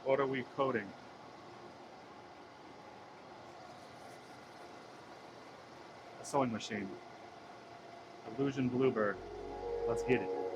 What are we coating? A sewing machine. Illusion blue-berg. Let's get it.